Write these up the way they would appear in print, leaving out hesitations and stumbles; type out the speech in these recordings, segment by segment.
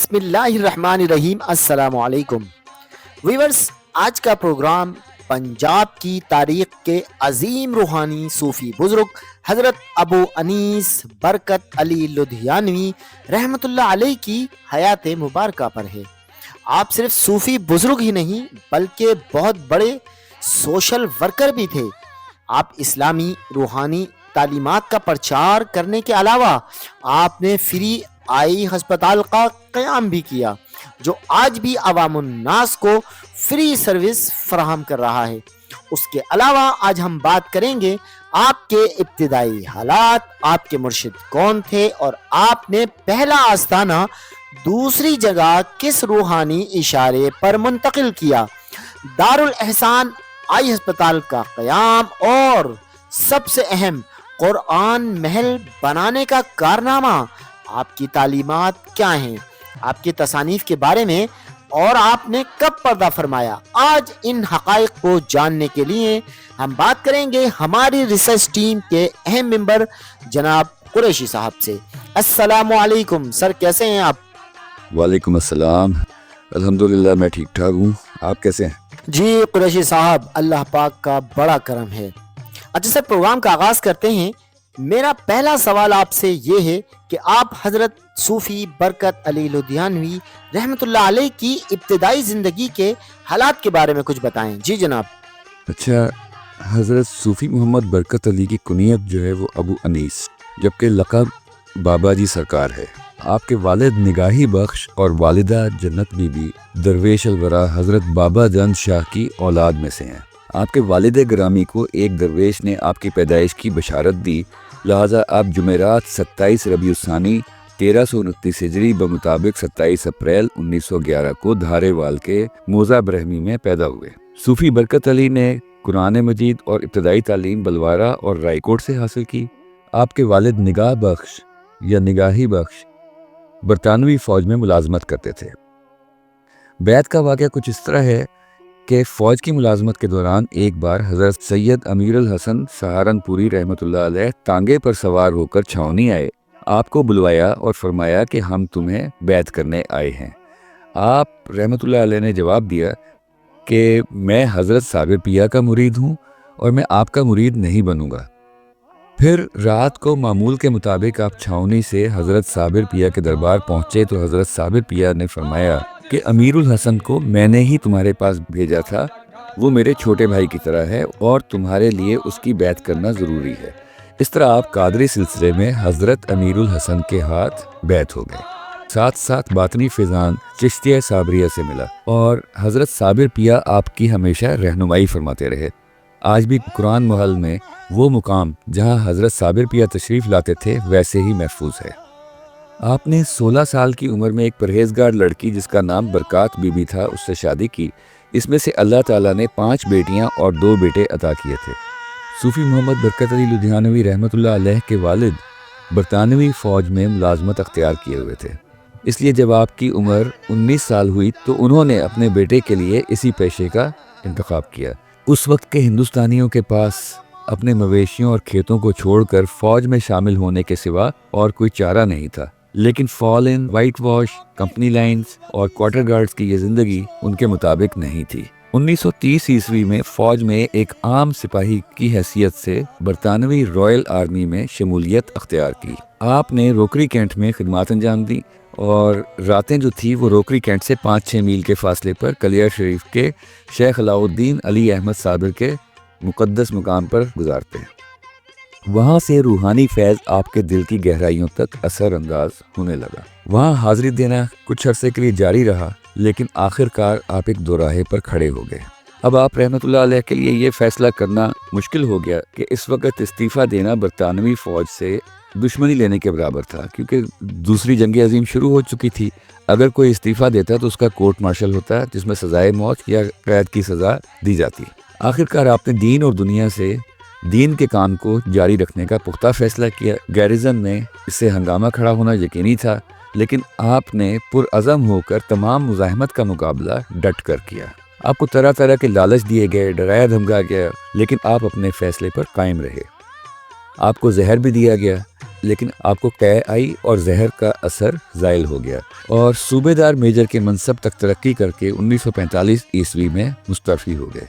بسم اللہ الرحمن الرحیم۔ السلام علیکم ویورز، آج کا پروگرام پنجاب کی تاریخ کے عظیم روحانی صوفی بزرگ حضرت ابو انیس برکت علی لدھیانوی رحمۃ اللہ علیہ کی حیات مبارکہ پر ہے۔ آپ صرف صوفی بزرگ ہی نہیں بلکہ بہت بڑے سوشل ورکر بھی تھے۔ آپ اسلامی روحانی تعلیمات کا پرچار کرنے کے علاوہ آپ نے فری آئی ہسپتال کا قیام بھی کیا، جو آج بھی عوام الناس کو فری سروس فراہم کر رہا ہے۔ اس کے علاوہ آج ہم بات کریں گے آپ کے ابتدائی حالات، آپ کے مرشد کون تھے اور آپ نے پہلا آستانہ دوسری جگہ کس روحانی اشارے پر منتقل کیا، دارالاحسان آئی ہسپتال کا قیام اور سب سے اہم قرآن محل بنانے کا کارنامہ، آپ کی تعلیمات کیا ہیں، آپ کی تصانیف کے بارے میں اور آپ نے کب پردہ فرمایا۔ آج ان حقائق کو جاننے کے لیے ہم بات کریں گے ہماری ریسرچ ٹیم کے اہم ممبر جناب قریشی صاحب سے۔ السلام علیکم سر، کیسے ہیں آپ؟ وعلیکم السلام، الحمدللہ میں ٹھیک ٹھاک ہوں، آپ کیسے ہیں؟ جی قریشی صاحب، اللہ پاک کا بڑا کرم ہے۔ اچھا سر، پروگرام کا آغاز کرتے ہیں۔ میرا پہلا سوال آپ سے یہ ہے کہ آپ حضرت صوفی برکت علی لدھیانوی رحمۃ اللہ علیہ کی ابتدائی زندگی کے حالات کے بارے میں کچھ بتائیں۔ جی جناب۔ اچھا، حضرت صوفی محمد برکت علی کی کنیت جو ہے وہ ابو انیس، جبکہ لقب بابا جی سرکار ہے۔ آپ کے والد نگاہی بخش اور والدہ جنت بی بی درویش الورا حضرت بابا جان شاہ کی اولاد میں سے ہیں۔ آپ کے والد گرامی کو ایک درویش نے آپ کی پیدائش کی بشارت دی، لہٰذا آپ جمعرات 27 ربیع الثانی 1329 ہجری بمطابق 27 اپریل 1911 کو دھارے وال کے موزہ برہمی میں پیدا ہوئے۔ صوفی برکت علی نے قرآن مجید اور ابتدائی تعلیم بلوارہ اور رائے کوٹ سے حاصل کی۔ آپ کے والد نگاہ بخش یا نگاہی بخش برطانوی فوج میں ملازمت کرتے تھے۔ بیعت کا واقعہ کچھ اس طرح ہے کہ فوج کی ملازمت کے دوران ایک بار حضرت سید امیر الحسن سہارنپوری رحمۃ اللہ علیہ تانگے پر سوار ہو کر چھاؤنی آئے، آپ کو بلوایا اور فرمایا کہ ہم تمہیں بیعت کرنے آئے ہیں۔ آپ رحمۃ اللہ علیہ نے جواب دیا کہ میں حضرت صابر پیا کا مرید ہوں اور میں آپ کا مرید نہیں بنوں گا۔ پھر رات کو معمول کے مطابق آپ چھاؤنی سے حضرت صابر پیا کے دربار پہنچے تو حضرت صابر پیا نے فرمایا کہ امیر الحسن کو میں نے ہی تمہارے پاس بھیجا تھا، وہ میرے چھوٹے بھائی کی طرح ہے اور تمہارے لیے اس کی بیعت کرنا ضروری ہے۔ اس طرح آپ قادری سلسلے میں حضرت امیر الحسن کے ہاتھ بیعت ہو گئے۔ ساتھ ساتھ باطنی فیضان چشتیہ صابریہ سے ملا اور حضرت صابر پیا آپ کی ہمیشہ رہنمائی فرماتے رہے۔ آج بھی قرآن محل میں وہ مقام جہاں حضرت صابر پیا تشریف لاتے تھے ویسے ہی محفوظ ہے۔ آپ نے 16 سال کی عمر میں ایک پرہیزگار لڑکی جس کا نام برکات بی بی تھا اس سے شادی کی۔ اس میں سے اللہ تعالیٰ نے 5 بیٹیاں اور 2 بیٹے عطا کیے تھے۔ صوفی محمد برکت علی لدھیانوی رحمۃ اللہ علیہ کے والد برطانوی فوج میں ملازمت اختیار کیے ہوئے تھے، اس لیے جب آپ کی عمر 19 سال ہوئی تو انہوں نے اپنے بیٹے کے لیے اسی پیشے کا انتخاب کیا۔ اس وقت کے ہندوستانیوں کے پاس اپنے مویشیوں اور کھیتوں کو چھوڑ کر فوج میں شامل ہونے کے سوا اور کوئی چارہ نہیں تھا، لیکن فال ان، وائٹ واش، کمپنی لائنز اور کوارٹر گارڈز کی یہ زندگی ان کے مطابق نہیں تھی۔ 1930 عیسوی میں فوج میں ایک عام سپاہی کی حیثیت سے برطانوی رائل آرمی میں شمولیت اختیار کی۔ آپ نے روکری کینٹ میں خدمات انجام دی اور راتیں جو تھی وہ روکری کینٹ سے 5-6 میل کے فاصلے پر کلیہ شریف کے شیخ علاء الدین علی احمد صابر کے مقدس مقام پر گزارتے ہیں۔ وہاں سے روحانی فیض آپ کے دل کی گہرائیوں تک اثر انداز ہونے لگا۔ وہاں حاضری دینا کچھ عرصے کے لیے جاری رہا، لیکن آخر کار آپ ایک دوراہے پر کھڑے ہو گئے۔ اب آپ رحمۃ اللہ علیہ کے لیے یہ فیصلہ کرنا مشکل ہو گیا کہ اس وقت استعفیٰ دینا برطانوی فوج سے دشمنی لینے کے برابر تھا، کیونکہ دوسری جنگ عظیم شروع ہو چکی تھی۔ اگر کوئی استعفیٰ دیتا تو اس کا کورٹ مارشل ہوتا جس میں سزائے موت یا قید کی سزا دی جاتی۔ آخر کار آپ نے دین اور دنیا سے دین کے کام کو جاری رکھنے کا پختہ فیصلہ کیا۔ گیریزن میں اس سے ہنگامہ کھڑا ہونا یقینی تھا، لیکن آپ نے پرعزم ہو کر تمام مزاحمت کا مقابلہ ڈٹ کر کیا۔ آپ کو طرح طرح کے لالچ دیے گئے، ڈرایا دھمکایا گیا، لیکن آپ اپنے فیصلے پر قائم رہے۔ آپ کو زہر بھی دیا گیا، لیکن آپ کو قے آئی اور زہر کا اثر زائل ہو گیا اور صوبے دار میجر کے منصب تک ترقی کر کے 1945 عیسوی میں مستعفی ہو گئے۔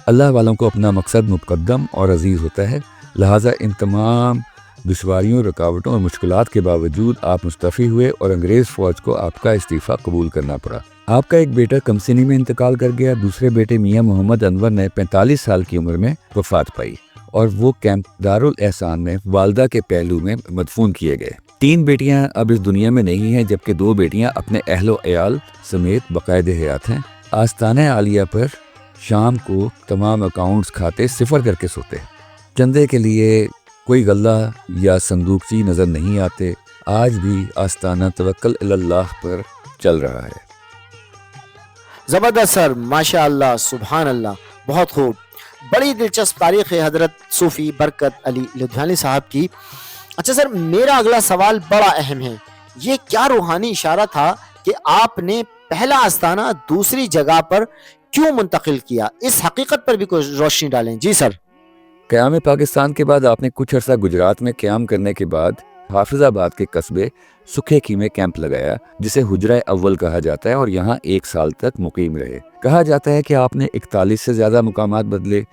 اللہ والوں کو اپنا مقصد مقدم اور عزیز ہوتا ہے، لہٰذا ان تمام دشواریوں، رکاوٹوں اور مشکلات کے باوجود آپ مستعفی ہوئے اور انگریز فوج کو آپ کا استعفیٰ قبول کرنا پڑا۔ آپ کا ایک بیٹا کم سنی میں انتقال کر گیا، دوسرے بیٹے میاں محمد انور نے 45 سال کی عمر میں وفات پائی اور وہ کیمپ دارالاحسان میں والدہ کے پہلو میں مدفون کیے گئے۔ 3 بیٹیاں اب اس دنیا میں نہیں ہیں، جبکہ 2 بیٹیاں اپنے اہل و عیال سمیت باقاعدہ حیات ہیں۔ آستانہ عالیہ پر شام کو تمام اکاؤنٹس کھاتے صفر کر کے سوتے، چندے کے لیے کوئی غلہ یا صندوقچی نظر نہیں آتے۔ آج بھی آستانہ توکل الی اللہ پر چل رہا ہے۔ زبردست سر، ماشاء اللہ، سبحان اللہ، بہت خوب۔ بڑی دلچسپ تاریخ ہے حضرت صوفی برکت علی لدھیانوی صاحب کی۔ اچھا سر، میرا اگلا سوال بڑا اہم ہے، یہ کیا روحانی اشارہ تھا کہ آپ نے پہلا آستانہ دوسری جگہ پر کیوں منتقل کیا؟ اس حقیقت پر بھی کچھ روشنی ڈالیں۔ جی سر۔ قیام پاکستان کے بعد آپ نے کچھ عرصہ گجرات میں قیام کرنے کے بعد حافظ آباد کے قصبے سکھے کی میں کیمپ لگایا، جسے حجرہ اول کہا جاتا ہے، اور یہاں 1 سال تک مقیم رہے۔ کہا جاتا ہے کہ آپ نے 41 سے زیادہ مقامات بدلے،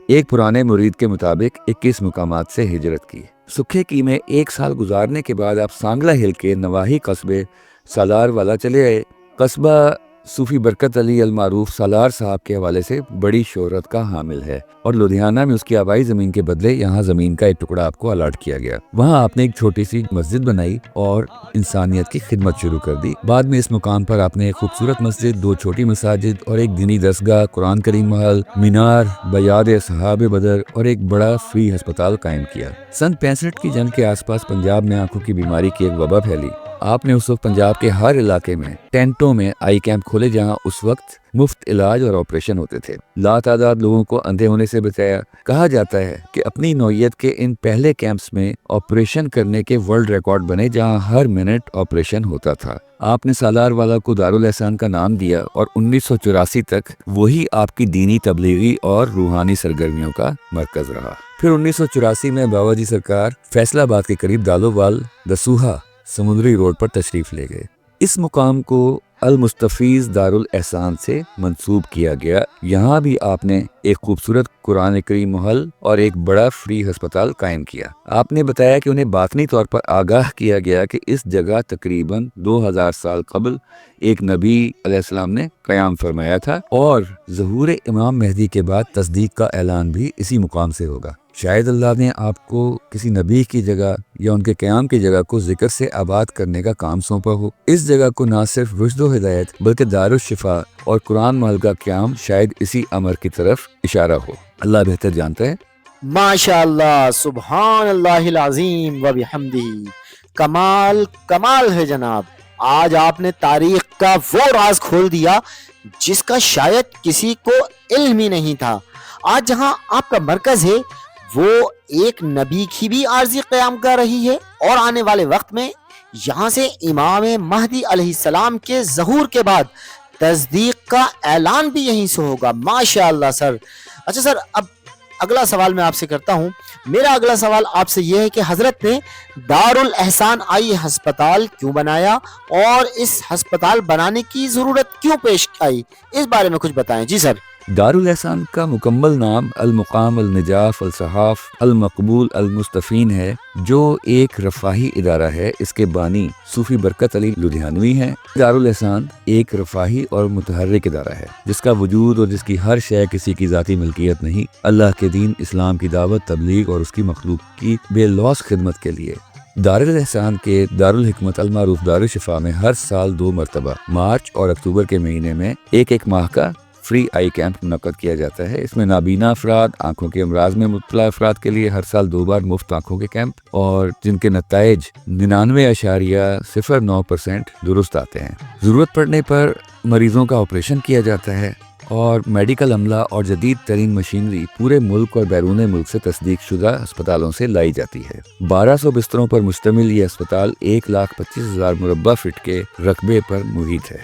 ایک پرانے مرید کے مطابق 21 مقامات سے ہجرت کی۔ سکھے کی میں 1 سال گزارنے کے بعد آپ سانگلہ ہل کے نواحی قصبے سالار والا چلے آئے۔ قصبہ صوفی برکت علی المعروف سالار صاحب کے حوالے سے بڑی شہرت کا حامل ہے، اور لدھیانہ میں اس کی آبائی زمین کے بدلے یہاں زمین کا ایک ٹکڑا آپ کو الاٹ کیا گیا۔ وہاں آپ نے ایک چھوٹی سی مسجد بنائی اور انسانیت کی خدمت شروع کر دی۔ بعد میں اس مقام پر آپ نے ایک خوبصورت مسجد، 2 چھوٹی مساجد اور ایک دینی درسگاہ، قرآن کریم محل، مینار، بیاد اصحاب بدر اور ایک بڑا فری ہسپتال قائم کیا۔ سن 65 کی جنگ کے آس پاس پنجاب میں آنکھوں کی بیماری کی ایک وبا پھیلی۔ آپ نے اس وقت پنجاب کے ہر علاقے میں ٹینٹوں میں آئی کیمپ کھولے، جہاں اس وقت مفت علاج اور آپریشن ہوتے تھے۔ لاتعداد لوگوں کو اندھے ہونے سے بچایا۔ کہا جاتا ہے کہ اپنی نوعیت کے ان پہلے کیمپس میں آپریشن کرنے کے ورلڈ ریکارڈ بنے، جہاں ہر منٹ آپریشن ہوتا تھا۔ آپ نے سالار والا کو دارالاحسان کا نام دیا اور 1984 تک وہی آپ کی دینی تبلیغی اور روحانی سرگرمیوں کا مرکز رہا۔ پھر 1984 میں بابا جی سرکار فیصلہ آباد کے قریب دالووال دسوہا سمندری روڈ پر تشریف لے گئے۔ اس مقام کو المستفیض دارالاحسان سے منسوب کیا گیا۔ یہاں بھی آپ نے ایک خوبصورت قرآن کریم محل اور ایک بڑا فری ہسپتال قائم کیا۔ آپ نے بتایا کہ انہیں باطنی طور پر آگاہ کیا گیا کہ اس جگہ تقریباً 2000 سال قبل ایک نبی علیہ السلام نے قیام فرمایا تھا، اور ظہور امام مہدی کے بعد تصدیق کا اعلان بھی اسی مقام سے ہوگا۔ شاید اللہ نے آپ کو کسی نبی کی جگہ یا ان کے قیام کی جگہ کو ذکر سے آباد کرنے کا کام سونپا ہو۔ اس جگہ کو نہ صرف رشد و ہدایت بلکہ دارالشفا اور قرآن محل کا قیام شاید اسی امر کی طرف اشارہ ہو۔ اللہ بہتر جانتا ہے۔ ماشاء اللہ، سبحان اللہ العظیم و بحمدہ۔ کمال کمال ہے جناب، آج آپ نے تاریخ کا وہ راز کھول دیا جس کا شاید کسی کو علم ہی نہیں تھا۔ آج جہاں آپ کا مرکز ہے وہ ایک نبی کی بھی عارضی قیام کر رہی ہے، اور آنے والے وقت میں یہاں سے امام مہدی علیہ السلام کے ظہور کے بعد تصدیق کا اعلان بھی یہیں سے ہوگا۔ ماشاء اللہ سر۔ اچھا سر، اب اگلا سوال میں آپ سے کرتا ہوں۔ میرا اگلا سوال آپ سے یہ ہے کہ حضرت نے دارالاحسان آئی ہسپتال کیوں بنایا، اور اس ہسپتال بنانے کی ضرورت کیوں پیش آئی؟ اس بارے میں کچھ بتائیں۔ جی سر۔ دارالاحسان کا مکمل نام المقام النجاف الصحاف المقبول المستفین ہے، جو ایک رفاہی ادارہ ہے۔ اس کے بانی صوفی برکت علی لدھیانوی ہیں۔ دارالاحسان ایک رفاہی اور متحرک ادارہ ہے جس کا وجود اور جس کی ہر شے کسی کی ذاتی ملکیت نہیں، اللہ کے دین اسلام کی دعوت، تبلیغ اور اس کی مخلوق کی بے لوث خدمت کے لیے۔ دارالاحسان کے دارالحکمت المعروف دارالشفا میں ہر سال 2 مرتبہ مارچ اور اکتوبر کے مہینے میں ایک ماہ کا فری آئی کیمپ منعقد کیا جاتا ہے۔ اس میں نابینا افراد، آنکھوں کے امراض میں مبتلا افراد کے لیے ہر سال 2 بار مفت آنکھوں کے کیمپ، اور جن کے نتائج 99.09% درست آتے ہیں۔ ضرورت پڑنے پر مریضوں کا آپریشن کیا جاتا ہے، اور میڈیکل عملہ اور جدید ترین مشینری پورے ملک اور بیرون ملک سے تصدیق شدہ ہسپتالوں سے لائی جاتی ہے۔ 1200 بستروں پر مشتمل یہ ہسپتال 1,25,000 مربع فٹ کے رقبے پر محیط ہے۔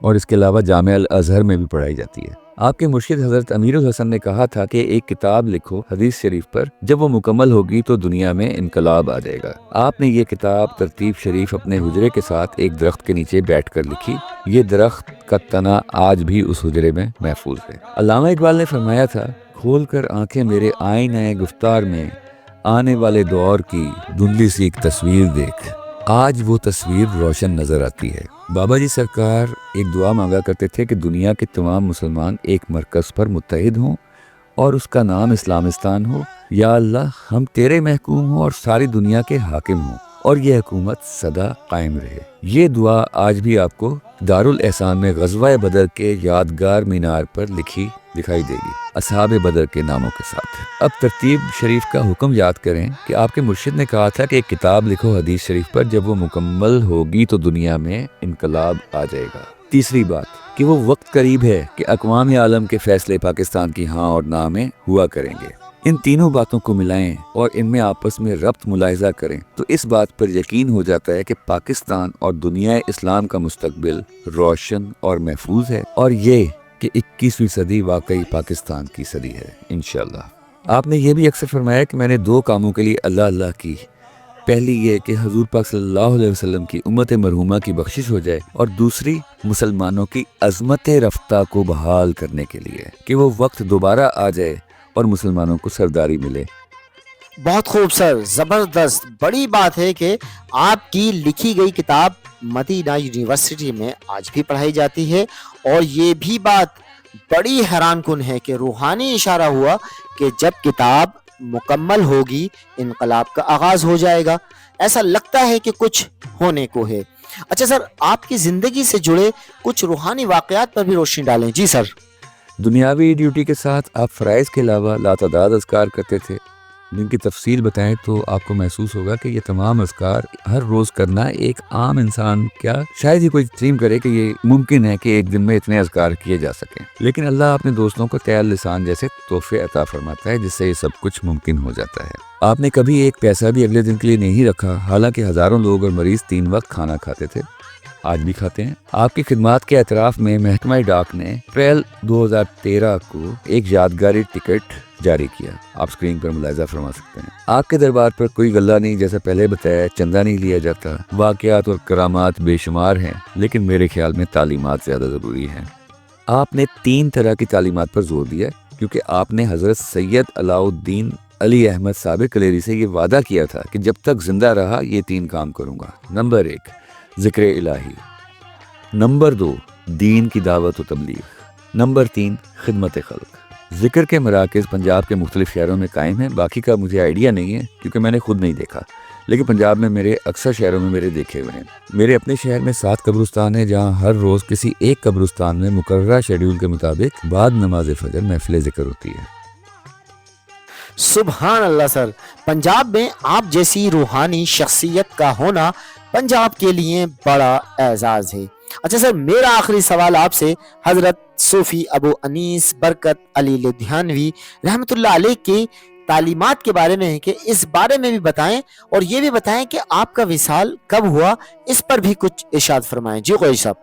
اور اس کے علاوہ جامعہ الازہر میں بھی پڑھائی جاتی ہے۔ آپ کے مرشد حضرت امیر الحسن نے کہا تھا کہ ایک کتاب لکھو حدیث شریف پر، جب وہ مکمل ہوگی تو دنیا میں انقلاب آ جائے گا۔ آپ نے یہ کتاب ترتیب شریف اپنے حجرے کے ساتھ ایک درخت کے نیچے بیٹھ کر لکھی۔ یہ درخت کا تنا آج بھی اس حجرے میں محفوظ ہے۔ علامہ اقبال نے فرمایا تھا، کھول کر آنکھیں میرے آئینہ گفتار میں، آنے والے دور کی دھندلی سی ایک تصویر دیکھ۔ آج وہ تصویر روشن نظر آتی ہے۔ بابا جی سرکار ایک دعا مانگا کرتے تھے کہ دنیا کے تمام مسلمان ایک مرکز پر متحد ہوں اور اس کا نام اسلامستان ہو۔ یا اللہ، ہم تیرے محکوم ہوں اور ساری دنیا کے حاکم ہوں، اور یہ حکومت سدا قائم رہے۔ یہ دعا آج بھی آپ کو دارالاحسان میں غزوہ بدر کے یادگار مینار پر لکھی دکھائی دے گی، اصحاب بدر کے ناموں کے ساتھ۔ اب ترتیب شریف کا حکم یاد کریں کہ آپ کے مرشد نے کہا تھا کہ ایک کتاب لکھو حدیث شریف پر، جب وہ مکمل ہوگی تو دنیا میں انقلاب آ جائے گا۔ تیسری بات کہ وہ وقت قریب ہے کہ اقوام عالم کے فیصلے پاکستان کی ہاں اور نہ میں ہوا کریں گے۔ ان تینوں باتوں کو ملائیں اور ان میں آپس میں ربط ملاحظہ کریں تو اس بات پر یقین ہو جاتا ہے کہ پاکستان اور دنیا اسلام کا مستقبل روشن اور محفوظ ہے، اور یہ کہ 21ویں صدی واقعی پاکستان کی صدی ہے انشاءاللہ۔ آپ نے یہ بھی اکثر فرمایا کہ میں نے 2 کاموں کے لیے اللہ اللہ کی۔ پہلی یہ کہ حضور پاک صلی اللہ علیہ وسلم کی امت مرحومہ کی بخشش ہو جائے، اور دوسری مسلمانوں کی عظمت رفتہ کو بحال کرنے کے لیے کہ وہ وقت دوبارہ آ جائے اور مسلمانوں کو سرداری ملے۔ بہت خوب سر، زبردست۔ بڑی بات ہے کہ آپ کی لکھی گئی کتاب مدینہ یونیورسٹی میں آج بھی پڑھائی جاتی ہے، اور یہ بھی بات بڑی حیران کن ہے کہ روحانی اشارہ ہوا کہ جب کتاب مکمل ہوگی انقلاب کا آغاز ہو جائے گا۔ ایسا لگتا ہے کہ کچھ ہونے کو ہے۔ اچھا سر، آپ کی زندگی سے جڑے کچھ روحانی واقعات پر بھی روشنی ڈالیں۔ جی سر۔ دنیاوی ڈیوٹی کے ساتھ آپ فرائض کے علاوہ لاتعداد اذکار کرتے تھے، جن کی تفصیل بتائیں تو آپ کو محسوس ہوگا کہ یہ تمام اذکار ہر روز کرنا ایک عام انسان کیا شاید ہی کوئی تسلیم کرے کہ یہ ممکن ہے کہ ایک دن میں اتنے اذکار کیے جا سکیں، لیکن اللہ اپنے دوستوں کو تیار لسان جیسے تحفے عطا فرماتا ہے جس سے یہ سب کچھ ممکن ہو جاتا ہے۔ آپ نے کبھی ایک پیسہ بھی اگلے دن کے لیے نہیں رکھا، حالانکہ ہزاروں لوگ اور مریض 3 وقت کھانا کھاتے تھے، آج بھی کھاتے ہیں۔ آپ کی خدمات کے اعتراف میں محکمہ ڈاک نے اپریل 2013 کو ایک یادگاری ٹکٹ جاری کیا، آپ سکرین پر ملاحظہ فرما سکتے ہیں۔ آپ کے دربار پر کوئی غلہ نہیں، جیسا پہلے بتایا، چندہ نہیں لیا جاتا۔ واقعات اور کرامات بے شمار ہیں، لیکن میرے خیال میں تعلیمات زیادہ ضروری ہیں۔ آپ نے 3 طرح کی تعلیمات پر زور دیا، کیونکہ آپ نے حضرت سید علاء الدین علی احمد صابر کلیری سے یہ وعدہ کیا تھا کہ جب تک زندہ رہا یہ 3 کام کروں گا۔ نمبر 1 ذکر الہی، نمبر 2 دین کی دعوت و تبلیغ، نمبر 3 خدمت خلق۔ ذکر کے مراکز پنجاب کے مختلف شہروں میں قائم ہیں، باقی کا مجھے آئیڈیا نہیں ہے کیونکہ میں نے خود نہیں دیکھا، لیکن پنجاب میں میرے اکثر شہروں میں میرے دیکھے ہوئے ہیں۔ میرے اپنے شہر میں 7 قبرستان ہیں، جہاں ہر روز کسی ایک قبرستان میں مقررہ شیڈیول کے مطابق بعد نماز فجر محفل ذکر ہوتی ہے۔ سبحان اللہ سر، پنجاب میں آپ جیسی روحانی شخصیت کا ہونا پنجاب کے لیے بڑا اعزاز ہے۔ اچھا سر، میرا آخری سوال آپ سے حضرت صوفی ابو انیس برکت علی لدھیانوی رحمۃ اللہ علیہ کی تعلیمات کے بارے میں ہے کہ اس بارے میں بھی بتائیں، اور یہ بھی بتائیں کہ آپ کا وصال کب ہوا، اس پر بھی کچھ ارشاد فرمائیں۔ جی قریشی صاحب۔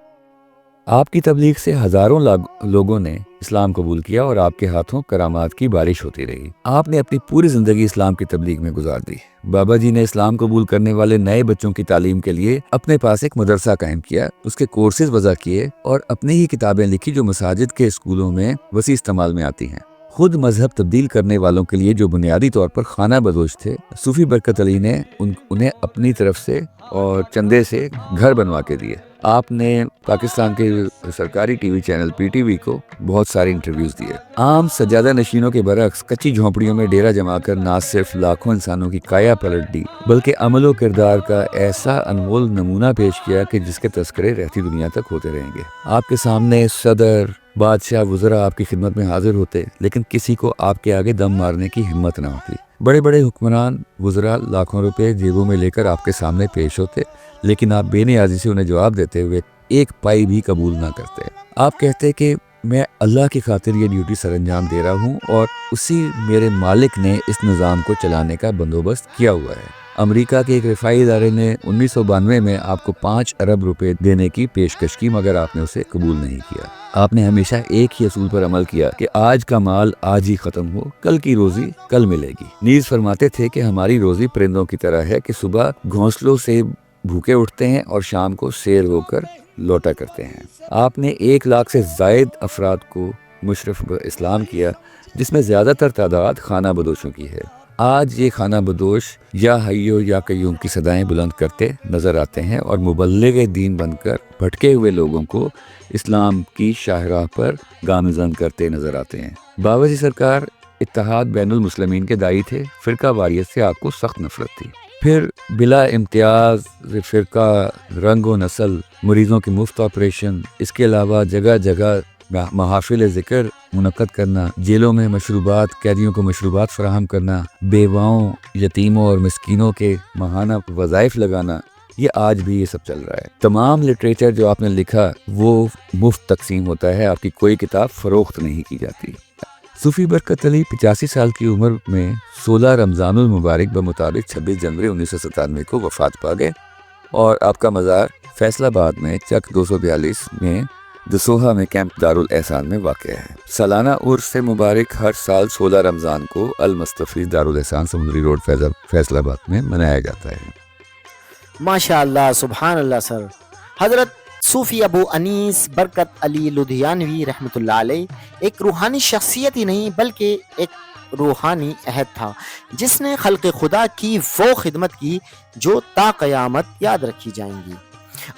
آپ کی تبلیغ سے ہزاروں لوگوں نے اسلام قبول کیا اور آپ کے ہاتھوں کرامات کی بارش ہوتی رہی۔ آپ نے اپنی پوری زندگی اسلام کی تبلیغ میں گزار دی۔ بابا جی نے اسلام قبول کرنے والے نئے بچوں کی تعلیم کے لیے اپنے پاس ایک مدرسہ قائم کیا، اس کے کورسز وضع کیے اور اپنی ہی کتابیں لکھی جو مساجد کے اسکولوں میں وسیع استعمال میں آتی ہیں۔ خود مذہب تبدیل کرنے والوں کے لیے جو بنیادی طور پر خانہ بدوش تھے، صوفی برکت علی نے انہیں اپنی طرف سے اور چندے سے گھر بنوا کے دیے۔ آپ نے پاکستان کے سرکاری T V channel P T V کو بہت سارے انٹرویوز دیے۔ عام سجادہ نشینوں کے برعکس کچی جھونپڑیوں میں ڈیرا جما کر نہ صرف لاکھوں انسانوں کی کایا پلٹ دی، بلکہ عمل و کردار کا ایسا انمول نمونہ پیش کیا کہ جس کے تذکرے رہتی دنیا تک ہوتے رہیں گے۔ آپ کے سامنے صدر، بادشاہ، وزراء آپ کی خدمت میں حاضر ہوتے، لیکن کسی کو آپ کے آگے دم مارنے کی ہمت نہ ہوتی۔ بڑے بڑے حکمران، وزراء لاکھوں روپے جیبوں میں لے کر آپ کے سامنے پیش ہوتے، لیکن آپ بے نیازی سے انہیں جواب دیتے ہوئے ایک پائی بھی قبول نہ کرتے۔ آپ کہتے کہ میں اللہ کی خاطر یہ ڈیوٹی سر انجام دے رہا ہوں اور اسی میرے مالک نے اس نظام کو چلانے کا بندوبست کیا ہوا ہے۔ امریکہ کے ایک رفائی ادارے نے 1992 میں آپ کو 5 ارب روپے دینے کی پیشکش کی، مگر آپ نے اسے قبول نہیں کیا۔ آپ نے ہمیشہ ایک ہی اصول پر عمل کیا کہ آج کا مال آج ہی ختم ہو، کل کی روزی کل ملے گی۔ نیز فرماتے تھے کہ ہماری روزی پرندوں کی طرح ہے کہ صبح گھونسلوں سے بھوکے اٹھتے ہیں اور شام کو سیر ہو کر لوٹا کرتے ہیں۔ آپ نے 1 لاکھ سے زائد افراد کو مشرف اسلام کیا، جس میں زیادہ تر تعداد خانہ بدوشوں کی ہے۔ آج یہ خانہ بدوش یا حیو یا قیوم کی صدائیں بلند کرتے نظر آتے ہیں اور مبلغ دین بن کر بھٹکے ہوئے لوگوں کو اسلام کی شاہراہ پر گامزن کرتے نظر آتے ہیں۔ بابا جی سرکار اتحاد بین المسلمین کے داعی تھے، فرقہ واریت سے آپ کو سخت نفرت تھی۔ پھر بلا امتیاز فرقہ، رنگ و نسل، مریضوں کے مفت آپریشن، اس کے علاوہ جگہ جگہ محافل ذکر منعقد کرنا، جیلوں میں مشروبات، قیدیوں کو مشروبات فراہم کرنا، بیواؤں، یتیموں اور مسکینوں کے ماہانہ وظائف لگانا، یہ آج بھی یہ سب چل رہا ہے۔ تمام لٹریچر جو آپ نے لکھا وہ مفت تقسیم ہوتا ہے، آپ کی کوئی کتاب فروخت نہیں کی جاتی۔ صوفی برکت علی 85 سال کی عمر میں 16 رمضان المبارک بمطابق 26 جنوری 1997 کو وفات پا گئے، اور آپ کا مزار فیصل آباد میں چک 242 میں دسوہا میں کیمپ دارالاحسان میں واقع ہے۔ سالانہ عرس مبارک ہر سال 16 رمضان کو المستفیض دارالاحسان سمندری روڈ فیصل آباد میں منایا جاتا ہے۔ ماشاء اللہ، سبحان اللہ سر۔ حضرت صوفی ابو انیس برکت علی لدھیانوی رحمۃ اللہ علیہ ایک روحانی شخصیت ہی نہیں بلکہ ایک روحانی عہد تھا، جس نے خلق خدا کی وہ خدمت کی جو تا قیامت یاد رکھی جائیں گی۔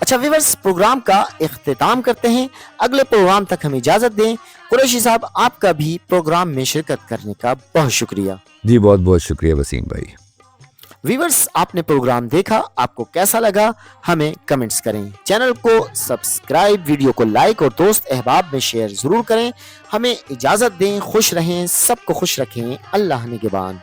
اچھا ویورز، پروگرام کا اختتام کرتے ہیں۔ اگلے پروگرام تک ہمیں اجازت دیں۔ قریشی صاحب، آپ کا بھی پروگرام میں شرکت کرنے کا بہت شکریہ۔ جی بہت بہت شکریہ وسیم بھائی۔ ویورز، آپ نے پروگرام دیکھا، آپ کو کیسا لگا ہمیں کمنٹس کریں، چینل کو سبسکرائب، ویڈیو کو لائک اور دوست احباب میں شیئر ضرور کریں۔ ہمیں اجازت دیں، خوش رہیں، سب کو خوش رکھیں، اللہ نگہبان۔